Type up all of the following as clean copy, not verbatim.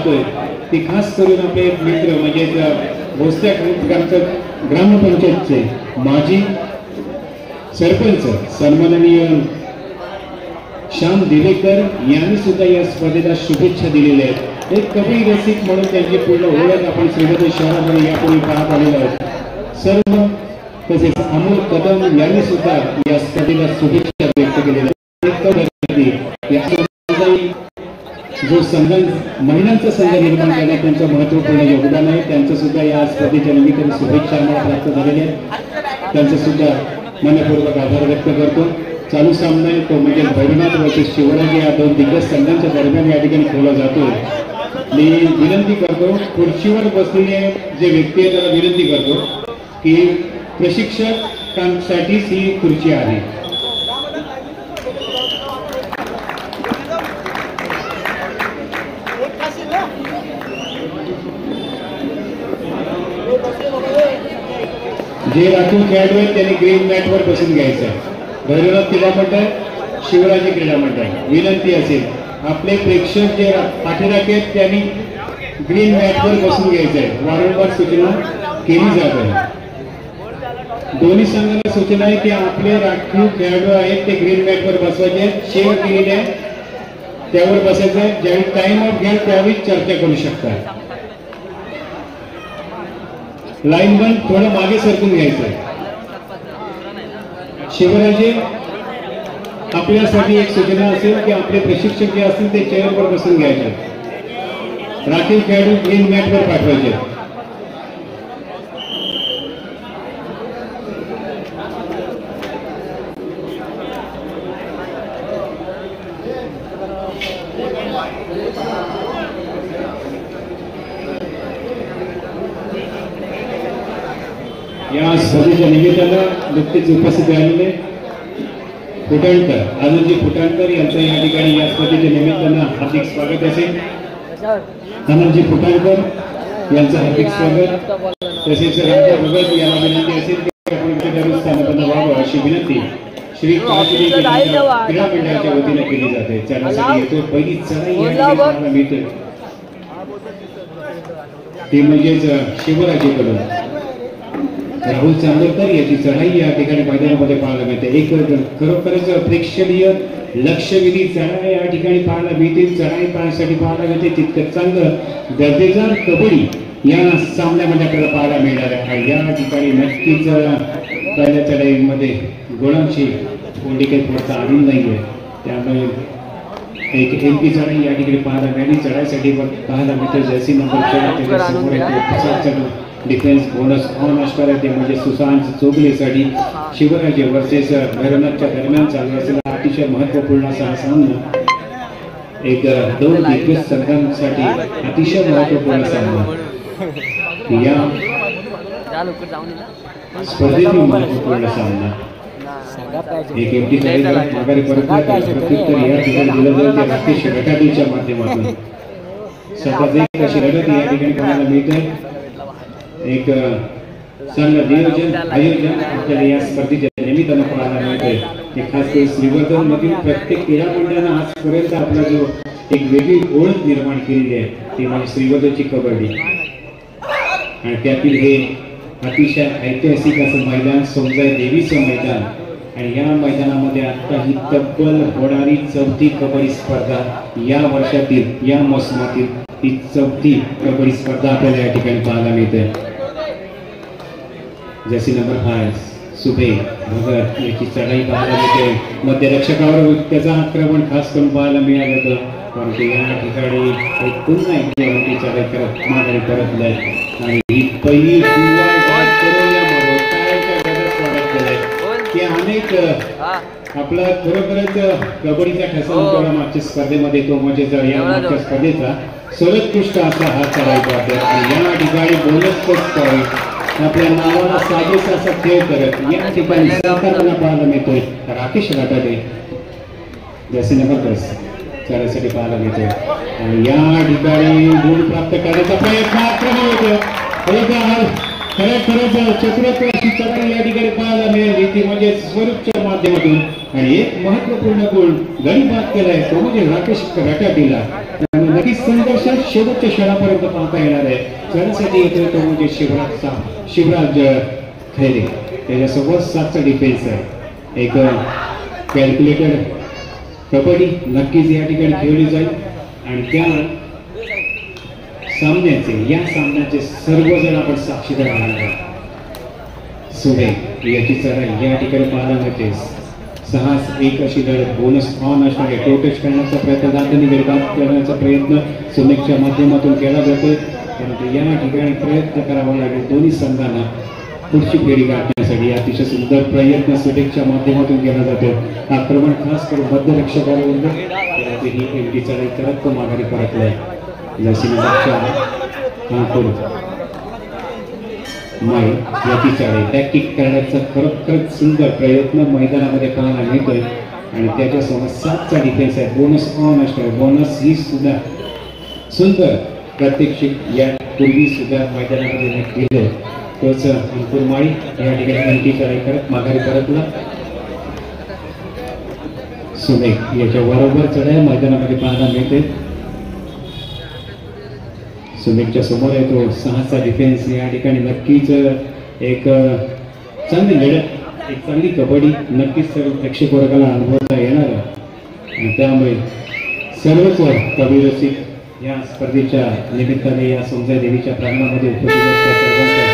पाहतोय ती खास करून आपले मित्र म्हणजे भोसल्या ग्रामपंचायतचे माजी सरपंच सन्माननीय श्याम दिवेकर यांनी सुद्धा या स्पर्धेला शुभेच्छा दिलेल्या आहेत। एक कबड्डी रसिक म्हणून त्यांची पूर्ण ओळख आपण श्रीगोंदा शहरामध्ये यापूर्वी पाहत आलेलो आहोत। सर्व तसेच अमोल कदम यांनी सुद्धा या स्पर्धेला शुभेच्छा व्यक्त केलेल्या जो संघ महिलांचा संघ निर्माण करण्यात त्यांचं महत्त्वपूर्ण योगदान आहे, त्यांचं सुद्धा या स्पर्धेच्या निमित्ताने शुभेच्छा आम्हाला प्राप्त झालेल्या आहेत। त्यांचं सुद्धा मनपूर्वक आभार व्यक्त करतो। चालू सामना आहे तो म्हणजे भैरवनाथ वर्सेस शिवराज या दोन दिग्गज संघांच्या दरम्यान या ठिकाणी खेळला जातोय। मी विनंती करतो खुर्चीवर बसलेले जे व्यक्ती आहे त्याला विनंती करतो की प्रशिक्षकांसाठीच ही खुर्ची आहे। जे राखीव खेळाडू आहेत त्यांनी ग्रीन मॅटवर बसून घ्यायचं आहे। भैरवनाथ क्रीडा मंडळ शिवराजी क्रीडा मंडळ विनंती असेल आपले प्रेक्षक जे पाठीराखे आहेत त्यांनी ग्रीन मॅटवर बसून घ्यायचं आहे। वारंवार सूचना केली जात आहे। दोन्ही संघाला सूचना आहे की आपले राखीव खेळाडू आहेत ते ग्रीन मॅटवर बसवायचे आहेत। शेअर केलेले आहे त्यावर बसायचं आहे। ज्यावेळी टाइम आउट घ्याल त्यावेळी चर्चा करू शकता। लाईन बंद थोडं मागे सरकून घ्यायचं। शिवराजे आपल्यासाठी एक सूचना असेल की आपले प्रशिक्षक जे असतील ते चेअरवर बसून घ्यायचे। राखीव खेळाडू ग्रीन मॅटवर पाठवायचे। या स्पर्धेच्या निमित्तानं नुकतेच उपस्थित झालेले फुटाणकर आनंदजी फुटाणकर यांचं या ठिकाणी या स्पर्धेच्या निमित्तानं हार्दिक स्वागत असेल। आनंदजी फुटाणकर यांचं हार्दिक स्वागत। तसेच राजा भगत यांना विनंती असेल की आपण स्थानापन्न व्हावं अशी विनंती श्री काजरी क्रीडा मंडळाच्या वतीने केली जाते। त्यासाठी येतो पहिली चढाई मिळते ती म्हणजेच शिवराजेकडून राहुल चांदोरकर याची चढाई या ठिकाणी मैदानामध्ये पाहायला मिळते। एक खरोखरच प्रेक्षणीय लक्षवेधी चढाई या ठिकाणी पाहायला मिळते। चढाई पाहण्यासाठी पाहायला मिळते तितकं चांगलं दर्जेदार कबड्डी या सामन्यामध्ये आपल्याला पाहायला मिळणार आहे। आणि या ठिकाणी नक्कीच पहिल्या चढाईमध्ये गुणांची कोणती काही थोडासा आनंद नाही आहे, त्यामुळे एक एमपी चढाई या ठिकाणी पाहायला मिळाली। चढाईसाठी पाहायला मिळते Jersey number defence bonus on असणार आहे ते म्हणजे सुशांत चोगलेसाठी शिवराजे वर्सेस भैरवनाथच्या दरम्यान चालू असलेला अतिशय महत्त्वपूर्ण असा हा सामना एक दोन दिग्गज संघांसाठी अतिशय महत्त्वपूर्ण सामना। या स्पर्धेतील महत्त्वपूर्ण सामना एक एमटी माघारी प्रत्युत्तर या ठिकाणी दिलं जाईल त्या राकेश रटाडीच्या माध्यमातून सतत अशी लढत या ठिकाणी पाहायला मिळते। एक चांगलं नियोजन आयोजन आपल्याला या स्पर्धेच्या निमित्तानं पाहायला मिळते। खास करून श्रीवर्धन मधील प्रत्येक क्रीडा मंडळानं आजपर्यंत आपला जो एक वेगळी ओळख निर्माण केलेली आहे ती म्हणजे श्रीवर्धनची कबड्डी आणि त्यातील हे अतिशय ऐतिहासिक असं मैदान समजाय देवीचं मैदान। आणि या मैदानामध्ये आता ही तब्बल होणारी चौथी कबड्डी स्पर्धा या वर्षातील या मोसमातील ही चौथी कबड्डी स्पर्धा आपल्याला या ठिकाणी पाहायला मिळते। जर्सी नंबर 5 सुबे भगत याची चढाई पाहायला मिळते। मध्यरक्षकावर त्याचा आक्रमण खास करून पाहायला मिळालं होतं, परंतु या ठिकाणी एक पुन्हा एकटी चढाई करत माघारी परतलाय आणि ही पहिली की अनेक आपला खरोखरच कबड्डीचा ठसा उमटवला मागच्या स्पर्धेमध्ये तो म्हणजे या मागच्या स्पर्धेचा सर्वोत्कृष्ट असा हा चढाई पाहतो। आणि या ठिकाणी बोनस पॉईंट आपल्या नावाला साजेसा असा खेळ करत या ठिकाणी सहकार्याला पाहायला मिळतोय राकेश राटाडे जसे नंबर 10 चढाईसाठी पाहायला मिळतोय। आणि या ठिकाणी गुण प्राप्त करण्याचा प्रयत्न आक्रमण होतो। खरंच चतुरत्व अशी चढाई या ठिकाणी पाहायला मिळाली ती म्हणजे स्वरूपच्या माध्यमातून। आणि एक महत्वपूर्ण गुण गडी बाद केलाय तो म्हणजे राकेश रटाडीला। नक्कीच संघर्षात शेवटच्या क्षणापर्यंत पाहता येणार आहे. त्यासाठी येतोय तो म्हणजे शिवराज खैरे. त्याच्यासोबत 7चा डिफेन्स आहे. एक कॅल्क्युलेटर कबड्डी नक्कीच या ठिकाणी खेळली जाईल आणि त्या सामन्याचे सर्वजण आपण साक्षीदार राहणार आहोत. सुरेख याची चढाई या ठिकाणी पाहायला मिळते. 6-1 अशी लढत बोनस ऑन असणारे टोटच करण्याचा प्रयत्न दादांनी निर्माण करण्याचा प्रयत्न सुमेकच्या माध्यमातून केला जातो. परंतु या ठिकाणी प्रयत्न करावा लागेल दोन्ही संघांना पुढची फेरी गाठण्यासाठी. अतिशय सुंदर प्रयत्न सुमेकच्या माध्यमातून केला जातो. आक्रमण खास करून मध्यरक्षकाविरुद्ध ही एमटी चढाई करत तो माघारी परतलाय. याची चढाई टॅक्टिक करण्याचा खरोखरच सुंदर प्रयत्न मैदानामध्ये पाहायला मिळतोय आणि त्याच्यासमोर 7चा डिफेन्स आहे. बोनस ऑन असणार. बोनस ही सुद्धा सुंदर प्रात्यक्षिक या पूर्वी सुद्धा मैदानामध्ये केलं. तोच अंकुर माळी या ठिकाणी एमटी चढाई करत माघारी परतला. सुमेक याच्या बरोबर चढाई मैदानामध्ये पाहायला मिळते. सुमेकच्या समोर येतो 6चा डिफेन्स. या ठिकाणी नक्कीच एक चांगली लढत, एक चांगली कबड्डी नक्कीच सर्व प्रेक्षक वर्गाला अनुभवता येणार आणि त्यामुळे सर्वच कवी रसिक या स्पर्धेच्या निमित्ताने या समजा देवीच्या प्रांगणामध्ये उपस्थित सर्वांचं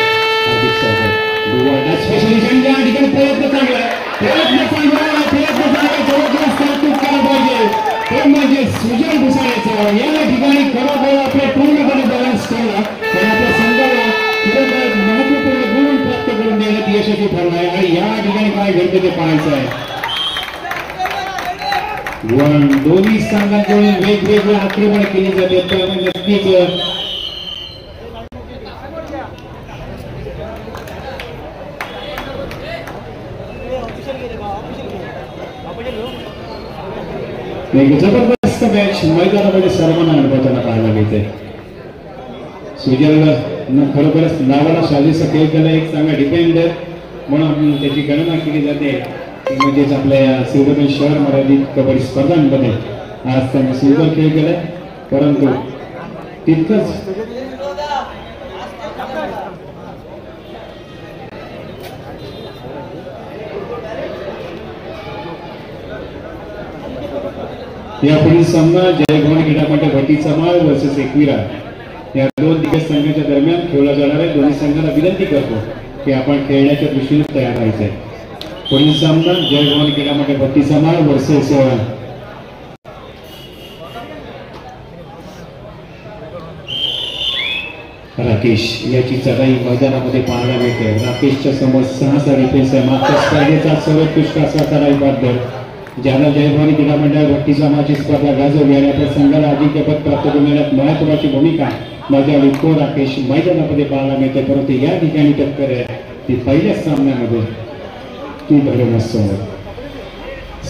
हार्दिक स्वागत. या ठिकाणी प्रयत्न चांगला म्हणजे सुजय घुसाळ्याचा या ठिकाणी खरोखर आपल्या पूर्णपणे बॅलन्स केला पण आपल्या संघाला महत्वपूर्ण गुण प्राप्त करून देण्यात यशस्वी ठरला आहे. आणि या ठिकाणी काय घडतं ते पाहायचं आहे. दोन्ही संघांकडून वेगवेगळे आक्रमण केली जाते. त्यामुळे नक्कीच एक जबरदस्त मॅच मैदानामध्ये सर्वांना अनुभवताना पाहायला मिळते. सुजयला खरोखरच नावाला शालीचा खेळ केला. एक चांगला डिफेंडर म्हणून त्याची गणना केली जाते. म्हणजेच आपल्या सिंधुदुर्ग शहर मर्यादित कबड्डी स्पर्धांमध्ये आज त्यांनी सुंदर खेळ केलाय. परंतु तितकंच या पुढील सामना जयभवानी क्रीडा मंडळ भट्टी समाळ वर्सेस एकविरा या दोन दिग्गज संघांच्या दरम्यान खेळला जाणार आहे. दोन्ही संघांना विनंती करतो की आपण खेळण्याच्या दृष्टीने तयार राहायचं आहे. पुढील सामना जयभवानी क्रीडा मंडळ भट्टी समाळ वर्सेस राकेश याची चढाई मैदानामध्ये पाहायला मिळते. राकेशच्या समोर 6चा डिफेन्स आहे. मागच्या स्पर्धेचा सर्वोत्कृष्ट असा चढाई बादल ज्याला जयभवानी क्रीडा मंडळ भट्टी समाजाची स्पर्धा गाजवली आणि आपल्या संघाला अजिंक्यपद प्राप्त करण्यात महत्वाची भूमिका बजावली तो राकेश मैदानामध्ये पाहायला मिळते. परंतु या ठिकाणी टक्कर आहे ती पहिल्याच सामन्यामध्ये ती भरवण्यासमोर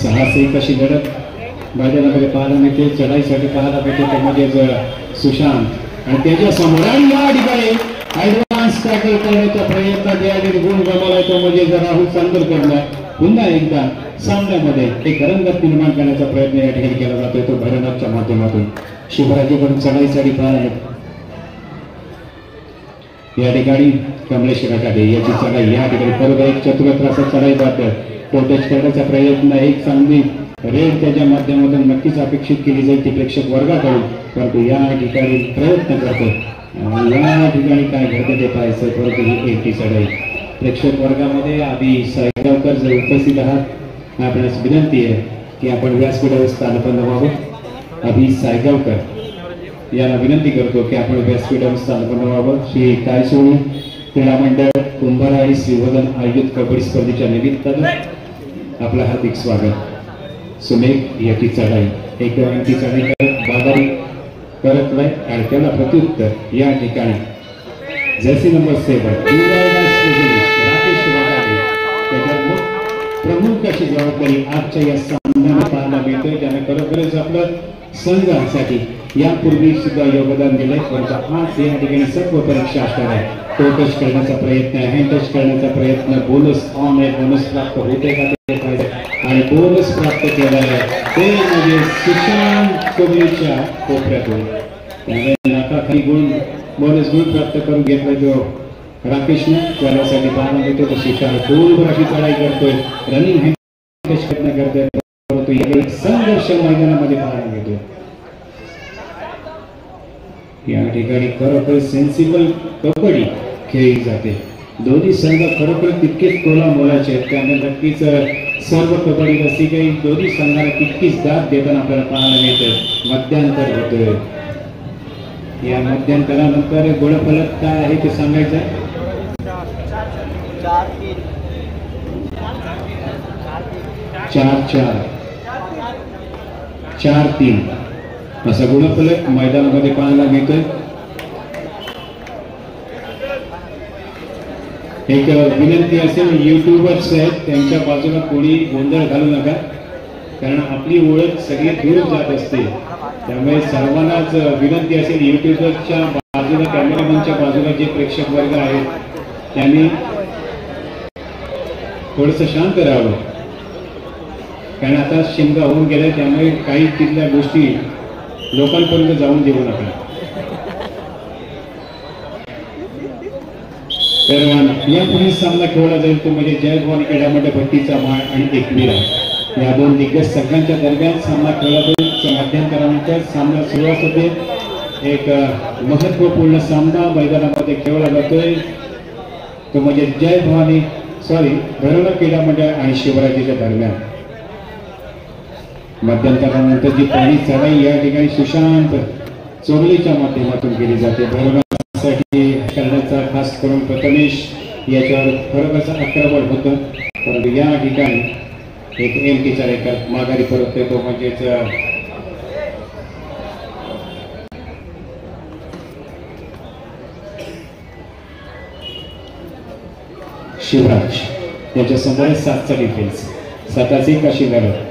6-1 अशी लढत मैदानामध्ये पाहायला मिळते. चढाईसाठी पाहायला मिळते ते म्हणजे सुशांत आणि त्याच्या समोर आणि या ठिकाणी ऍडव्हान्स टॅकल करण्याचा प्रयत्न या गुण गमावला तो म्हणजे राहुल चांदोरकरला पुन्हा एकदा सामन्यामध्ये एक रंगत निर्माण करण्याचा प्रयत्न या ठिकाणी केला जातोय तो भैरवनाथच्या माध्यमातून. शिवराजीकडून चढाईसाठी पाहायला या ठिकाणी कमलेश रकाडे याची चढाई या ठिकाणी बरोबर एक चतुरस्र असा चढाई जातं. टोटच करण्याचा प्रयत्न एक चांगली रेड त्याच्या माध्यमातून नक्कीच अपेक्षित केली जाईल ती प्रेक्षक वर्गाकडून. परंतु या ठिकाणी प्रयत्न करतो या ठिकाणी काय घडतं ते पाहायचं. परंतु ही एकटी चढाई प्रेक्षक वर्गामध्ये अभि सायगावकर जर उपस्थित आहात आपल्यास विनंती आहे की आपण व्यासपीठावर स्थानपन्न व्हावं. अभि सायगावकर याला विनंती करतो की आपण व्यासपीठावर स्थानपन्न व्हावं. श्री कायसोळी क्रीडा मंडळ कुंभारा आणि श्रीवर्धन आयोजित कबड्डी स्पर्धेच्या निमित्तानं आपलं हार्दिक स्वागत. सुमेक याची चढाई एक ती चढाई करत बाजारी करत आहे आणि त्याला प्रत्युत्तर या ठिकाणी जर्सी नंबर 7 राकेश वाघारे त्याच्या प्रमुख अशी जबाबदारी आजच्या या सामन्याला पाहायला मिळतोय. त्याने खरोखरच आपलं संघासाठी यापूर्वी सुद्धा योगदान दिलंय. परंतु आज या ठिकाणी सर्व परीक्षा असणार आहे. तो टच करण्याचा प्रयत्न आहे, हँड टच करण्याचा प्रयत्न, बोनस ऑन आहे, बोनस प्राप्त होते का ते पाहिजे आणि बोनस प्राप्त केला आहे ते म्हणजे सुशांत कोहलीच्या कोपऱ्यातून त्यामुळे नाकाखाली बोनस गुण प्राप्त करून घेतला जो राकेशने त्यासाठी पाहणं घेतो तो शिकार गोलवर अशी चढाई करतोय रनिंग प्रयत्न करतोय परंतु एक संघर्ष मैदानामध्ये पाहायला घेतोय या ठिकाणी खरोखर सेन्सिबल कबड्डी खेळली जाते दोन्ही संघ खरोखर तितकेच तोला मोलाचे आहेत त्यामुळे नक्कीच सर्व कबड्डी रसिकही दोन्ही संघाला तितकीच दाद देताना आपल्याला पाहायला मिळतं मध्यांतर होतोय या मध्यांतरानंतर गुणफलक काय आहे ते सांगायचं 4-3 असा गुणफलक मैदानामध्ये पाहायला मिळतोय एक विनंती असेल युट्यूबर्स आहेत त्यांच्या बाजूला कोणी गोंधळ घालू नका कारण आपली ओळख सगळी दूर जात असते त्यामुळे सर्वांनाच विनंती असेल युट्यूबरच्या बाजूला कॅमेरामॅनच्या बाजूला जे प्रेक्षक वर्ग आहेत त्यांनी थोडंसं शांत राहावं कारण आता शिमगा होऊन गेलाय त्यामुळे काही तिथल्या गोष्टी लोकांपर्यंत जाऊन देऊ नका तर यापुढे सामना खेळला जाईल तो म्हणजे जय भवानी क्रीडा मंडळ भट्टीचा माळ आणि एकविरा या दोन दिग्गज संघांच्या दरम्यान सामना खेळला जाईल मध्यंतरानंतर सामना सुरुवात होते एक महत्वपूर्ण सामना मैदानामध्ये खेळला जातोय तो म्हणजे जय भवानी घरोला क्रीडा मंडळ आणि शिवराजीच्या दरम्यान मध्यंतरानंतर जी पहिली चढाई या ठिकाणी सुशांत चोगलेच्या माध्यमातून केली जाते भरवण्यासाठी करण्याचा खास करून प्रथमेश याच्यावर खरोखरच आक्रमण होतं परंतु या ठिकाणी एक एमटी चढाई माघारी परत येतो म्हणजेच शिवराज याच्या समोर 7चा डिफेन्स 7-1 अशी लढत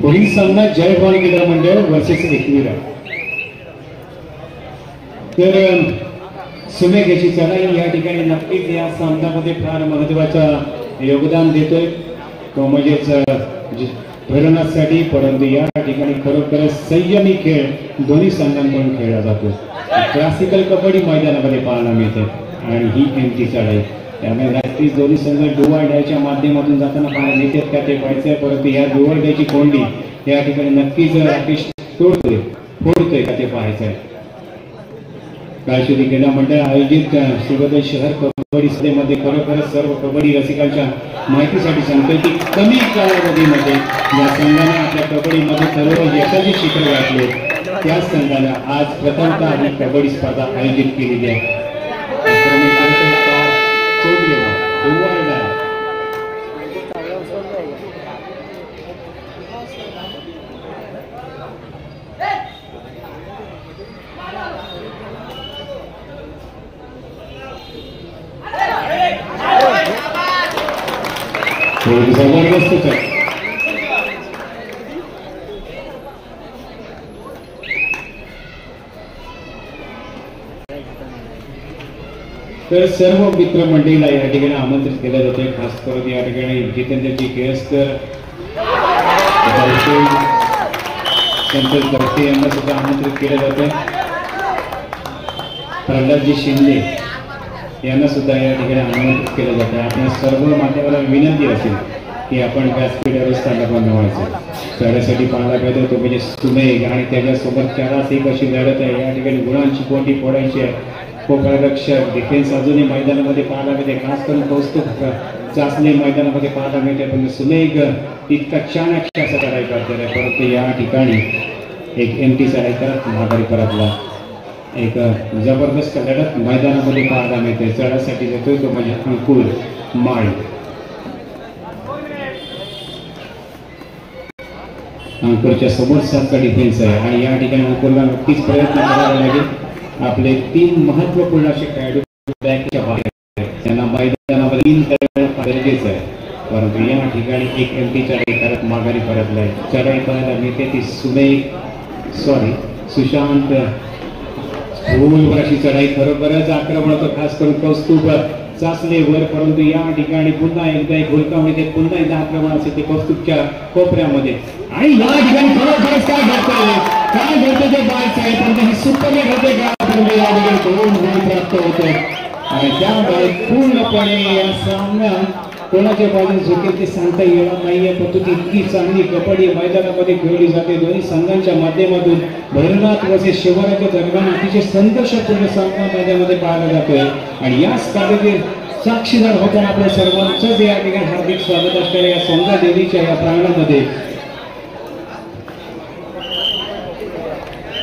पुढील सामना जय भवानी क्रीडा मंडळ वर्सेस एकविरा तर सुमेघाची चढाई या ठिकाणी नक्कीच या सामन्यामध्ये फार महत्वाचं योगदान देतोय तो म्हणजेच भरवण्यासाठी परंतु या ठिकाणी खरोखर संयमी खेळ दोन्ही संघांकडून खेळला जातो क्लासिकल कबड्डी मैदानामध्ये पाहायला मिळते आणि ही एमटी चढाई त्यामुळे नक्कीच दोन्ही संघ डुवाळ ड्याच्या माध्यमातून जाताना पाहायला मिळतात का ते पाहायचंय परंतु या डुवाळ ड्याची कोंडी या ठिकाणी नक्कीच राकेश फोडतोय का ते पाहायचंय काळशिवरी क्रीडा मंडळ आयोजित शिवोदय शहर कबड्डी स्पर्धेमध्ये खरोखरच सर्व कबड्डी रसिकांच्या माहितीसाठी सांगतोय की कमी कालावधीमध्ये या संघाने आपल्या कबड्डीमध्ये सर्व यशाचे शिखर गाठले त्या संघाला आज प्रथमतः ही कबड्डी स्पर्धा आयोजित केलेली आहे जबरदस्त तर सर्व मित्रमंडळीला या ठिकाणी आमंत्रित केलं जाते खास करून या ठिकाणी जितेंद्रजी केळसकर संतोष गवटे यांना सुद्धा आमंत्रित केलं जाते प्रल्हादजी शिंदे यांना सुद्धा या ठिकाणी आमंत्रित केलं जातं आपल्या सर्व माध्यमाला विनंती असेल की आपण व्यासपीठावर स्थानक बनवायचं त्यासाठी पाहायला पाहिजे तो म्हणजे सुमेघ आणि त्याच्यासोबत 4-1 अशी लढत आहे या ठिकाणी गुणांची कोटी फोडायची आहे कोपररक्षक डिफेन्स अजूनही मैदानामध्ये पाहायला मिळते खास करून कौस्तुभ चाचणी मैदानामध्ये पाहायला मिळते पण सुमेघ इतका चाणक्य असा चढाई करते परंतु या ठिकाणी एक एमटी चढाई करत माघारी परतला एक जबरदस्त लढत मैदानामध्ये पाहायला मिळते चढासाठी जातोय तो म्हणजे अंकुर माळी अंकुरच्या समोर 7चा डिफेन्स आहे आणि या ठिकाणी अंकुरला नक्कीच प्रयत्न करावा लागेल आपले 3 महत्वपूर्ण असे खेळाडू बॅकच्या बाहेर त्यांना मैदानामध्ये 3 खेळणं गरजेचं आहे परंतु या ठिकाणी एक एमटी चढाई करत माघारी परतलाय चढाई पाहायला मिळते ती सुशांत अशी चढाई खरोखरच आक्रमण होतं खास करून कौस्तुभ चाचले वर, परंतु या ठिकाणी पुन्हा एकदा एक हुलकामध्ये पुन्हा एकदा आक्रमण असे ते कौस्तुभच्या कोपऱ्यामध्ये आणि या ठिकाणी खरोखरच काय घडतं ते बायच आहे, पण ही सुपर घडते का या ठिकाणी 2 गोल प्राप्त होते आणि त्यामुळे पूर्णपणे या सामना कोणाच्या बाजूने झुकेल ते सांगता येणार नाहीये, परंतु इतकी चांगली कबड्डी मैदानामध्ये खेळली जाते दोन्ही संघांच्या माध्यमातून भैरवनाथ वर्सेस शिवराच्या दरम्यान अतिशय संघर्षपूर्ण सामना मैदानामध्ये पाहायला जातोय आणि या स्पर्धेतील साक्षीदार होताना आपल्या सर्वांचंच या ठिकाणी हार्दिक स्वागत असणाऱ्या या समजा देवीच्या या प्रांगणामध्ये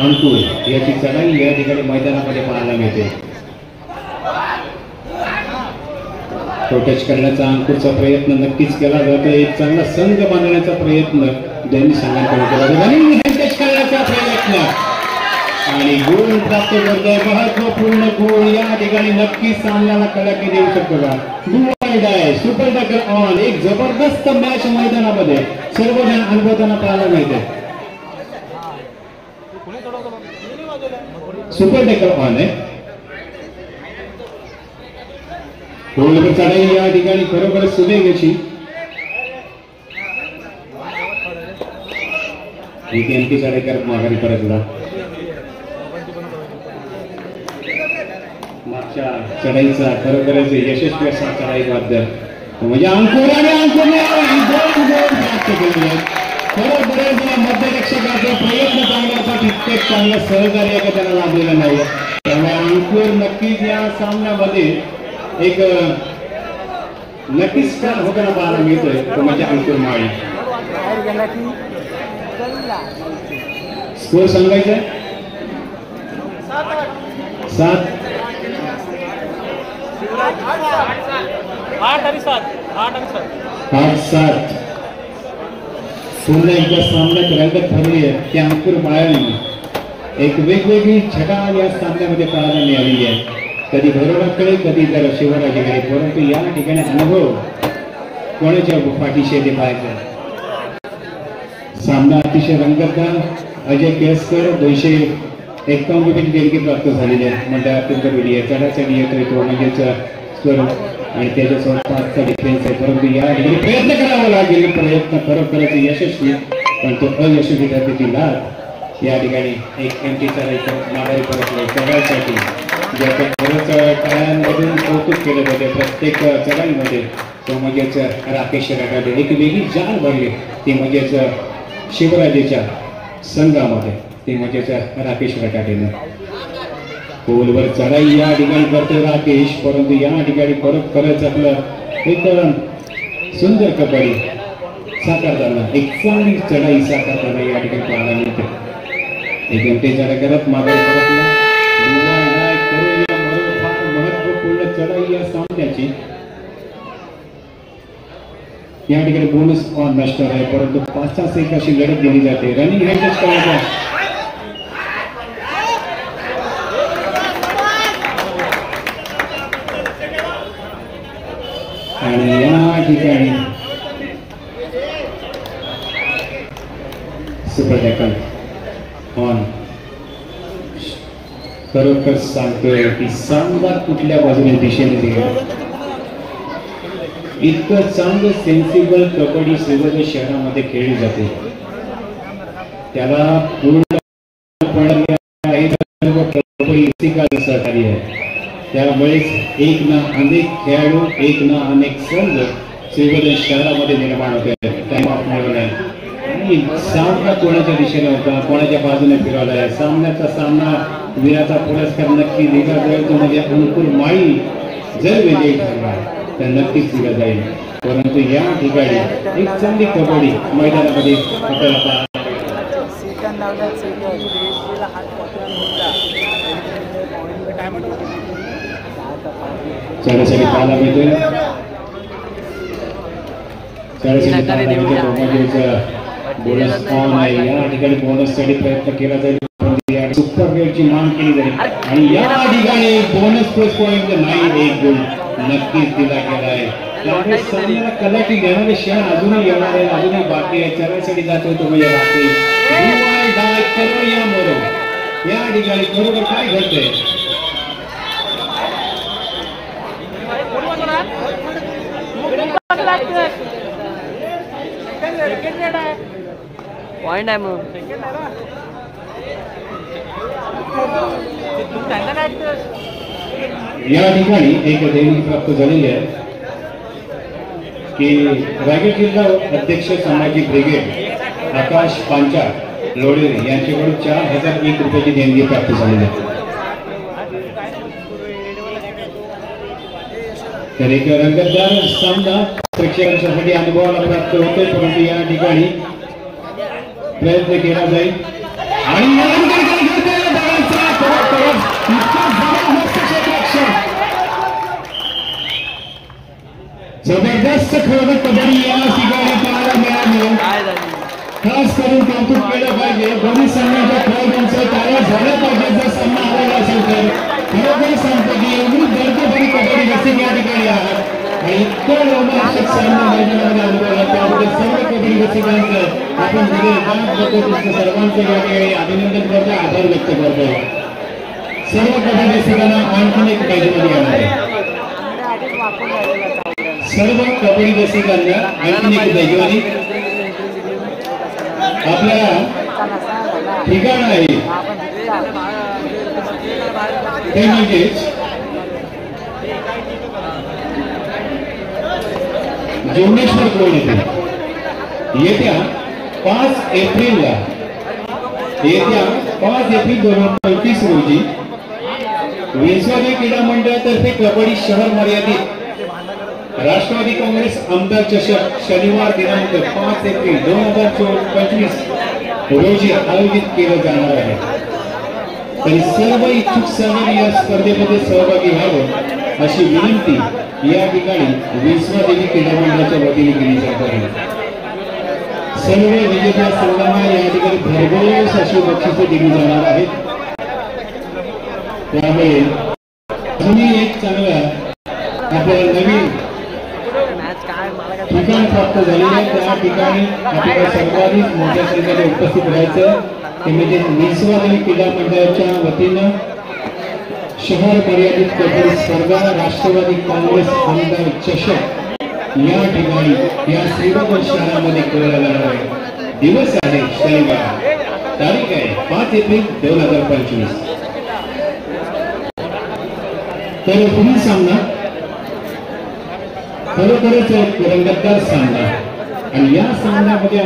अंकुर याची चढाई या ठिकाणी मैदानामध्ये पाहायला मिळते. टच करण्याचा अंकुरचा प्रयत्न नक्कीच केला जातो. एक चांगला संघ बांधण्याचा प्रयत्न दोन्ही संघांकडून केला जातो आणि टच करण्याचा प्रयत्न आणि गोल प्राप्त करतोय. महत्वपूर्ण गोल या ठिकाणी नक्कीच सामन्याला कलाकी देऊ शकतो का. गुड आहे, सुपर टॅकल ऑन. एक जबरदस्त मॅच मैदानामध्ये सर्वजण अनुभवताना पाहायला मिळते. सुपर टॅकल ऑन आहे. गोलवर चढाई या ठिकाणी खरोखर सुरेख एमपी चढाई करत माघारी परत मागच्या चढाईचा खरोखरच यशस्वी असा चढाई बद्दल म्हणजे अंकुर आणि अंकुरने 2 गोल प्राप्त केले. खरोखरच मध्यरक्षकाचा प्रयत्न चांगला तितकेच चांगलं सहकार्य त्याला लाभलेलं नाही. त्यामुळे अंकुर नक्कीच या सामन्यामध्ये एक नक्कीच स्टार होताना पाहायला मिळतोय तो म्हणजे अंकुर माळी. स्कोर सांगायचा 7 8-7. पुन्हा एकदा सामन्यात रंगत ठरली आहे की अंकुर माळ्याने एक वेगवेगळी छटा या सामन्यामध्ये पाहायला मिळालेली आहे. कधी भैरवनाथकडे कधी जर शिवराजाकडे, परंतु या ठिकाणी अनुभव कोणाच्या पाठीशी ते पाहायचं. सामना अतिशय रंगतदार. अजय केसकर 251 देणगी प्राप्त झालेली आहे. मंडळ अत्यंत वेळी आहे. चढाचढी येतोय तो म्हणजेच स्वर आणि त्याच्यासोबत 5चा डिफेन्स आहे, परंतु या ठिकाणी प्रयत्न करावा लागेल. प्रयत्न खरोखरच यशस्वी, पण तो अयशस्वी ठरते. ती लाभ या ठिकाणी एक एमटी चढायचं माघारी परतले चढाईसाठी ज्याचं खरंच टाळ्यांमधून कौतुक केलं जाते प्रत्येक चढाईमध्ये. तो म्हणजेच राकेश रटाडे एक वेगळी जाण भरली ती म्हणजेच शिवराजेच्या संघामध्ये, ते म्हणजेच राकेश रटाडेनं. गोलवर चढाई या ठिकाणी करतो राकेश, परंतु या ठिकाणी खरंच आपलं एक सुंदर कबड्डी साकारताना, एक चांगली चढाई साकारताना या ठिकाणी पाहायला मिळते. एक घंटे चढा करत मागे परतला. महत्वपूर्ण चढाई या सामन्याची या ठिकाणी बोनस ऑन नष्टर आहे, परंतु 5 एक अशी लढत दिली जाते. रनिंग हेडच करायचा आणि या ठिकाणी सुपर टॅकल ऑन. खरोखर सांगतोय की सामना कुठल्या बाजूने दिशेने गेला. इतकं चांगलं सेन्सिबल कबड्डी शिवराज शहरामध्ये खेळली जाते, त्याला पूर्ण सहकार्य आहे. त्यामुळेच एक ना अनेक खेळाडू, एक ना अनेक संघ शिवराज शहरामध्ये निर्माण होते. आणि सामना कोणाच्या दिशेने होता, कोणाच्या बाजूने फिरवला आहे. सामना वीराचा पुरस्कार नक्की दिला जाईल. तो म्हणजे अंकुर माळी जर विजयी ठरला तर नक्कीच दिला जाईल. परंतु या ठिकाणी एक चांगली कबड्डी मैदानामध्ये आपल्याला चढासाठी पाहायला मिळतोय. चढासाठी पाहायला मिळतोय. बोनस ऑन आहे. या ठिकाणी बोनससाठी प्रयत्न केला जाईल. सुपर रेटची मांग केली जाईल आणि या ठिकाणी बोनस प्लस पॉईंट नाही, एक गोल नक्कीच दिला गेला आहे. त्यामुळे सामन्याला कलाटी घेणारे क्षण अजूनही येणार आहे, अजूनही बाकी आहे. चढाईसाठी जातोय तो म्हणजे राकेश. या ठिकाणी बरोबर काय घडतंय पॉइंट आहे मग या ठिकाणी एक देणगी प्राप्त झालेली आहे की रायगड जिल्हा अध्यक्ष संभाजी ब्रिगेड आकाश पांचाळ लोडेरे यांच्याकडून 4001 रुपयाची देणगी प्राप्त झालेली आहे. तर एक रंगतदार सामना प्रेक्षकांसाठी अनुभवाला प्राप्त होतोय, परंतु या ठिकाणी प्रयत्न केला जाईल आणि जबरदस्त खेळ कबड्डी या ठिकाणी पाहायला मिळाली. खास करून कौतुक केलं पाहिजे दोन्ही संघाच्या खेळाडूंचं तारा झालं पाहिजे. जर सामना आलेला असेल तर खरोखर सांगतो की एवढी दर्दभरी कबड्डी रसिक या ठिकाणी आहात आणि इतकं रोमांचक सामना मैदानामध्ये अनुभवला त्याबद्दल सर्व कबड्डी रसिकांचं आपण सर्वांचं या ठिकाणी अभिनंदन करतो, आभार व्यक्त करतो. सर्व कबड्डी रसिकांना आणखीन एक मैदानामध्ये येणार आहे. सर्व कबड्डी रसिकांना आणखीन एक दैवानी आपल्याला ठिकाण आहे ते म्हणजेच जोगेश्वर कोण येथे येत्या 5 एप्रिलला 5 एप्रिल 2025 रोजी विंचवाडी क्रीडा मंडळातर्फे कबड्डी शहर मर्यादित राष्ट्रवादी काँग्रेस आमदार चषक शनिवार दिनांक 5 एप्रिल 2025 रोजी आयोजित केलं जाणार आहे. तरी सर्व इच्छुक सहभागी या स्पर्धेमध्ये सहभागी व्हावं अशी विनंती या ठिकाणी विंचवादेवी क्रीडा मंडळाच्या वतीने केली जात आहे. सर्व विजेत्या संघांना या ठिकाणी भरघोस अशी बक्षिसे दिली जाणार आहेत. त्यामुळे तुम्ही एक चांगला आपल्याला नवीन ठिकाण प्राप्त झालेलं आहे. त्या ठिकाणी आपल्याला सर्वाधिक मोठ्या संख्येने उपस्थित राहायचं ते म्हणजे विंचवादेवी क्रीडा मंडळाच्या वतीनं शहर मर्यादित कबड्डी स्पर्धा राष्ट्रवादी काँग्रेस आमदार चषक या ठिकाणी या श्रीनगर शहरामध्ये खेळला जाणार आहे. दिवस आहे शनिवार, तारीख आहे 5 एप्रिल 2025. तर पुढील सामना खरोखरच एक रंगतदार सामना आणि या सामन्यामध्ये